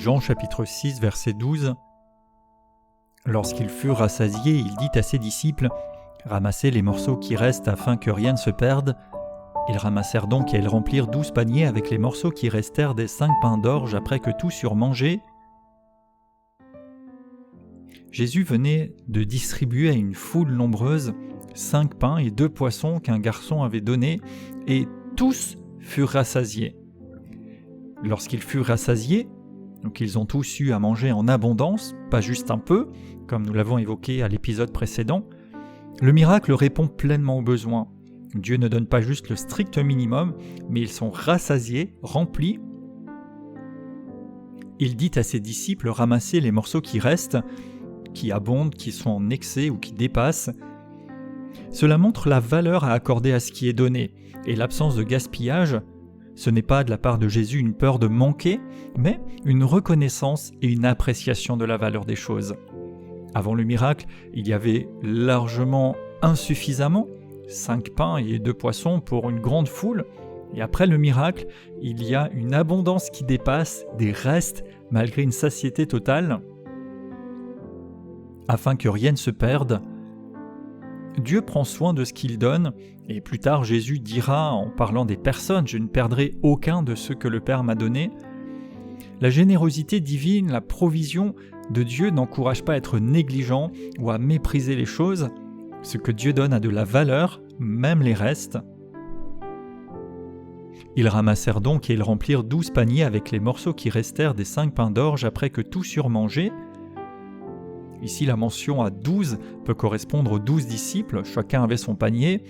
Jean chapitre 6 verset 12. Lorsqu'ils furent rassasiés, il dit à ses disciples : « Ramassez les morceaux qui restent afin que rien ne se perde. » Ils ramassèrent donc et ils remplirent 12 paniers avec les morceaux qui restèrent des 5 pains d'orge après que tous eurent mangé. Jésus venait de distribuer à une foule nombreuse 5 pains et 2 poissons qu'un garçon avait donnés, et tous furent rassasiés. Lorsqu'ils furent rassasiés, donc ils ont tous eu à manger en abondance, pas juste un peu, comme nous l'avons évoqué à l'épisode précédent, le miracle répond pleinement aux besoins. Dieu ne donne pas juste le strict minimum, mais ils sont rassasiés, remplis. Il dit à ses disciples : ramassez les morceaux qui restent, qui abondent, qui sont en excès ou qui dépassent. Cela montre la valeur à accorder à ce qui est donné, et l'absence de gaspillage. Ce n'est pas de la part de Jésus une peur de manquer, mais une reconnaissance et une appréciation de la valeur des choses. Avant le miracle, il y avait largement insuffisamment 5 pains et 2 poissons pour une grande foule, et après le miracle, il y a une abondance qui dépasse, des restes, malgré une satiété totale. Afin que rien ne se perde, Dieu prend soin de ce qu'il donne, et plus tard Jésus dira en parlant des personnes : « Je ne perdrai aucun de ceux que le Père m'a donné ». La générosité divine, la provision de Dieu n'encourage pas à être négligent ou à mépriser les choses. Ce que Dieu donne a de la valeur, même les restes. Ils ramassèrent donc et ils remplirent 12 paniers avec les morceaux qui restèrent des 5 pains d'orge après que tous eurent mangé. Ici, la mention à 12 peut correspondre aux 12 disciples, chacun avait son panier,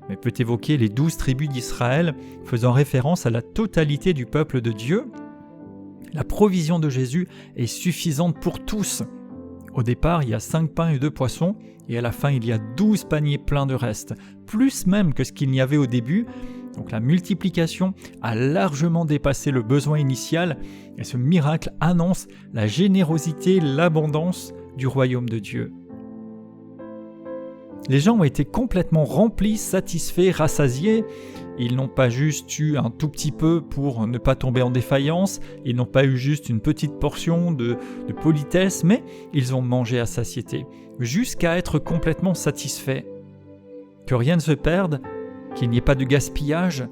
mais peut évoquer les 12 tribus d'Israël, faisant référence à la totalité du peuple de Dieu. La provision de Jésus est suffisante pour tous. Au départ, il y a 5 pains et 2 poissons, et à la fin, il y a 12 paniers pleins de restes, plus même que ce qu'il n'y avait au début. Donc la multiplication a largement dépassé le besoin initial, et ce miracle annonce la générosité, l'abondance du royaume de Dieu. Les gens ont été complètement remplis, satisfaits, rassasiés. Ils n'ont pas juste eu un tout petit peu pour ne pas tomber en défaillance, ils n'ont pas eu juste une petite portion de politesse, mais ils ont mangé à satiété, jusqu'à être complètement satisfaits. Que rien ne se perde, qu'il n'y ait pas de gaspillage,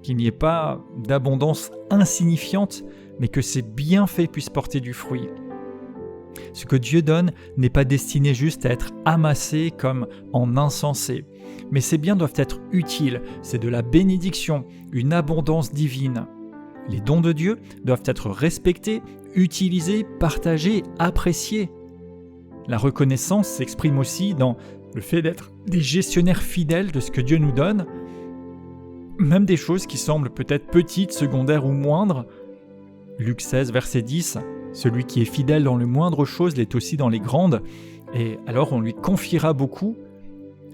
qu'il n'y ait pas d'abondance insignifiante, mais que ces bienfaits puissent porter du fruit. Ce que Dieu donne n'est pas destiné juste à être amassé comme en insensé, mais ces biens doivent être utiles, c'est de la bénédiction, une abondance divine. Les dons de Dieu doivent être respectés, utilisés, partagés, appréciés. La reconnaissance s'exprime aussi dans le fait d'être des gestionnaires fidèles de ce que Dieu nous donne, même des choses qui semblent peut-être petites, secondaires ou moindres. Luc 16, verset 10, « Celui qui est fidèle dans le moindre chose l'est aussi dans les grandes, et alors on lui confiera beaucoup. »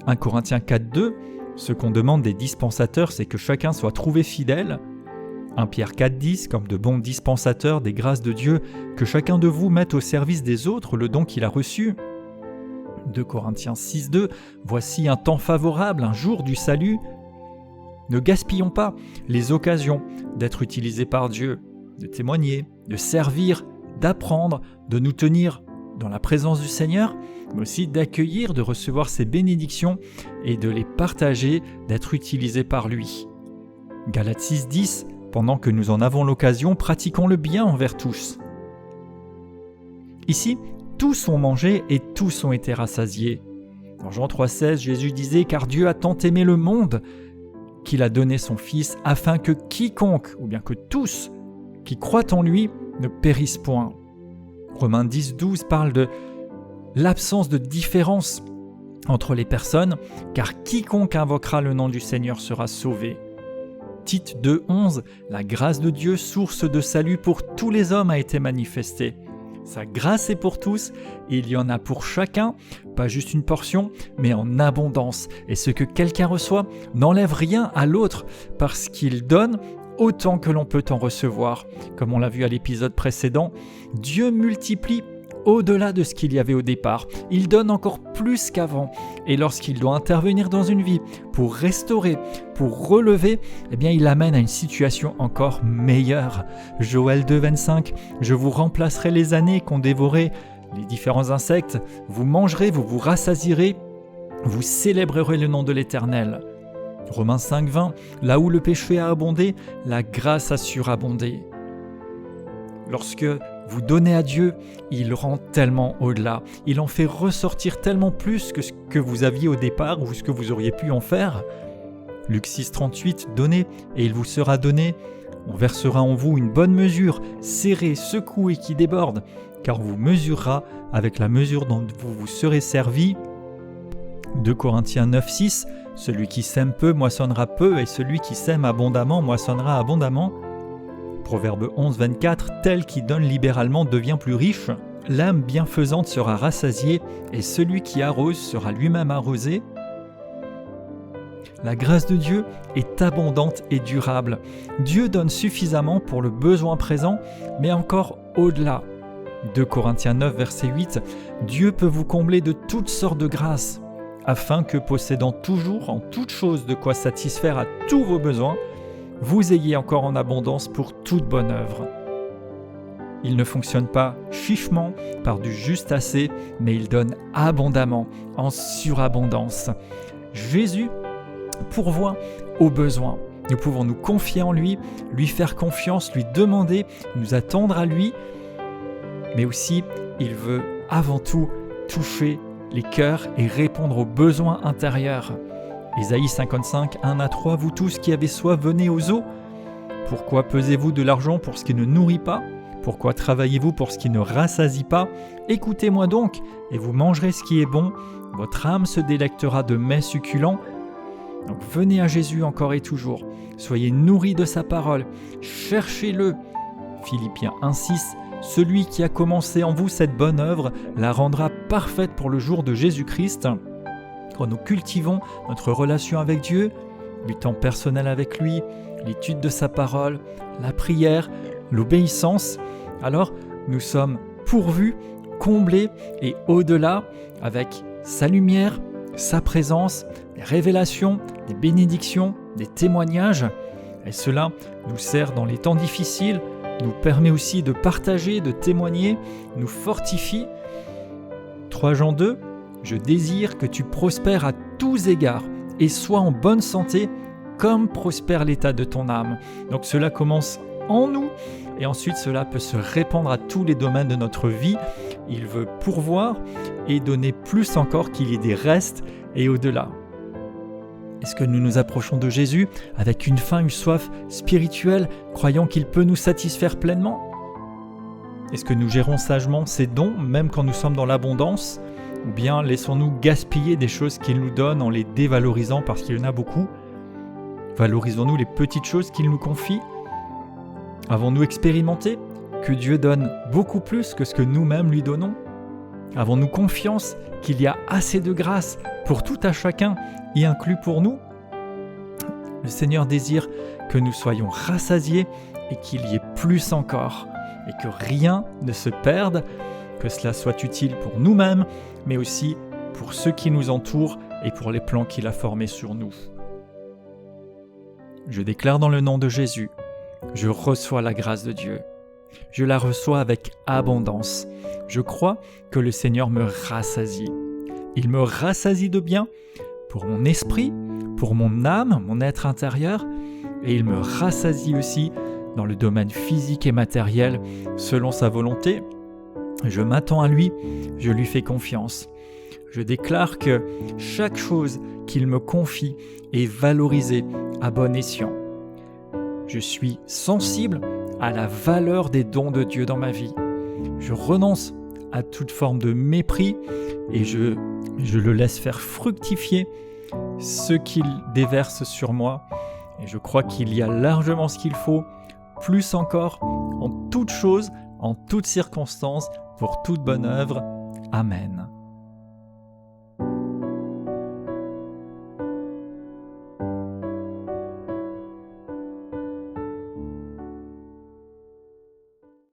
1 Corinthiens 4, 2, « Ce qu'on demande des dispensateurs, c'est que chacun soit trouvé fidèle. » 1 Pierre 4, 10, « Comme de bons dispensateurs des grâces de Dieu, que chacun de vous mette au service des autres le don qu'il a reçu. » 2 Corinthiens 6, 2, « Voici un temps favorable, un jour du salut. » Ne gaspillons pas les occasions d'être utilisés par Dieu, de témoigner, de servir, d'apprendre, de nous tenir dans la présence du Seigneur, mais aussi d'accueillir, de recevoir ses bénédictions et de les partager, d'être utilisés par lui. Galates 6, 10, « Pendant que nous en avons l'occasion, pratiquons le bien envers tous. » Ici, tous ont mangé et tous ont été rassasiés. Dans Jean 3, 16, Jésus disait « Car Dieu a tant aimé le monde qu'il a donné son Fils, afin que quiconque, ou bien que tous, qui croient en lui, ne périssent point. » Romains 10, 12 parle de l'absence de différence entre les personnes, car quiconque invoquera le nom du Seigneur sera sauvé. Tite 2, 11, « La grâce de Dieu, source de salut pour tous les hommes, a été manifestée. » Sa grâce est pour tous, et il y en a pour chacun, pas juste une portion, mais en abondance. Et ce que quelqu'un reçoit n'enlève rien à l'autre, parce qu'il donne autant que l'on peut en recevoir. Comme on l'a vu à l'épisode précédent, Dieu multiplie au-delà de ce qu'il y avait au départ. Il donne encore plus qu'avant. Et lorsqu'il doit intervenir dans une vie pour restaurer, pour relever, eh bien il amène à une situation encore meilleure. Joël 2, 25, « Je vous remplacerai les années qu'ont dévoré les différents insectes. Vous mangerez, vous vous rassasierez, vous célébrerez le nom de l'Éternel. » Romains 5, 20, « Là où le péché a abondé, la grâce a surabondé. » Lorsque vous donnez à Dieu, il rend tellement au-delà. Il en fait ressortir tellement plus que ce que vous aviez au départ ou ce que vous auriez pu en faire. Luc 6, 38, « Donnez et il vous sera donné. On versera en vous une bonne mesure, serrée, secouée, qui déborde, car on vous mesurera avec la mesure dont vous vous serez servi. » 2 Corinthiens 9, 6, « Celui qui sème peu moissonnera peu, et celui qui sème abondamment moissonnera abondamment. » Proverbe 11, 24, « Tel qui donne libéralement devient plus riche. L'âme bienfaisante sera rassasiée, et celui qui arrose sera lui-même arrosé. » La grâce de Dieu est abondante et durable. Dieu donne suffisamment pour le besoin présent, mais encore au-delà. 2 Corinthiens 9, verset 8, « Dieu peut vous combler de toutes sortes de grâces, afin que, possédant toujours en toutes choses de quoi satisfaire à tous vos besoins, vous ayez encore en abondance pour toute bonne œuvre. » Il ne fonctionne pas chichement par du juste assez, mais il donne abondamment, en surabondance. Jésus pourvoit aux besoins. Nous pouvons nous confier en lui faire confiance, lui demander, nous attendre à lui, mais aussi il veut avant tout toucher les cœurs et répondre aux besoins intérieurs. Ésaïe 55, 1 à 3, « Vous tous qui avez soif, venez aux eaux. Pourquoi pesez-vous de l'argent pour ce qui ne nourrit pas ? Pourquoi travaillez-vous pour ce qui ne rassasie pas ? Écoutez-moi donc, et vous mangerez ce qui est bon. Votre âme se délectera de mets succulents. » Donc venez à Jésus encore et toujours. Soyez nourris de sa parole. Cherchez-le. Philippiens 1, 6, « Celui qui a commencé en vous cette bonne œuvre la rendra parfaite pour le jour de Jésus-Christ. » Quand nous cultivons notre relation avec Dieu, du temps personnel avec lui, l'étude de sa parole, la prière, l'obéissance, alors nous sommes pourvus, comblés et au-delà avec sa lumière, sa présence, des révélations, des bénédictions, des témoignages. Et cela nous sert dans les temps difficiles, nous permet aussi de partager, de témoigner, nous fortifie. 3 Jean 2, « Je désire que tu prospères à tous égards et sois en bonne santé comme prospère l'état de ton âme. » Donc cela commence en nous et ensuite cela peut se répandre à tous les domaines de notre vie. Il veut pourvoir et donner plus encore qu'il y ait des restes et au-delà. Est-ce que nous nous approchons de Jésus avec une faim, une soif spirituelle, croyant qu'il peut nous satisfaire pleinement ? Est-ce que nous gérons sagement ses dons, même quand nous sommes dans l'abondance ? Ou bien laissons-nous gaspiller des choses qu'il nous donne en les dévalorisant parce qu'il y en a beaucoup ? Valorisons-nous les petites choses qu'il nous confie ? Avons-nous expérimenté que Dieu donne beaucoup plus que ce que nous-mêmes lui donnons ? Avons-nous confiance qu'il y a assez de grâce pour tout à chacun, y inclus pour nous ? Le Seigneur désire que nous soyons rassasiés et qu'il y ait plus encore, et que rien ne se perde, que cela soit utile pour nous-mêmes, mais aussi pour ceux qui nous entourent et pour les plans qu'il a formés sur nous. Je déclare dans le nom de Jésus, je reçois la grâce de Dieu. Je la reçois avec abondance. Je crois que le Seigneur me rassasie. Il me rassasie de bien pour mon esprit, pour mon âme, mon être intérieur, et il me rassasie aussi dans le domaine physique et matériel, selon sa volonté. Je m'attends à lui, je lui fais confiance. Je déclare que chaque chose qu'il me confie est valorisée à bon escient. Je suis sensible à la valeur des dons de Dieu dans ma vie. Je renonce à toute forme de mépris et je le laisse faire fructifier ce qu'il déverse sur moi. Et je crois qu'il y a largement ce qu'il faut, plus encore, en toutes choses, en toutes circonstances, pour toute bonne œuvre. Amen.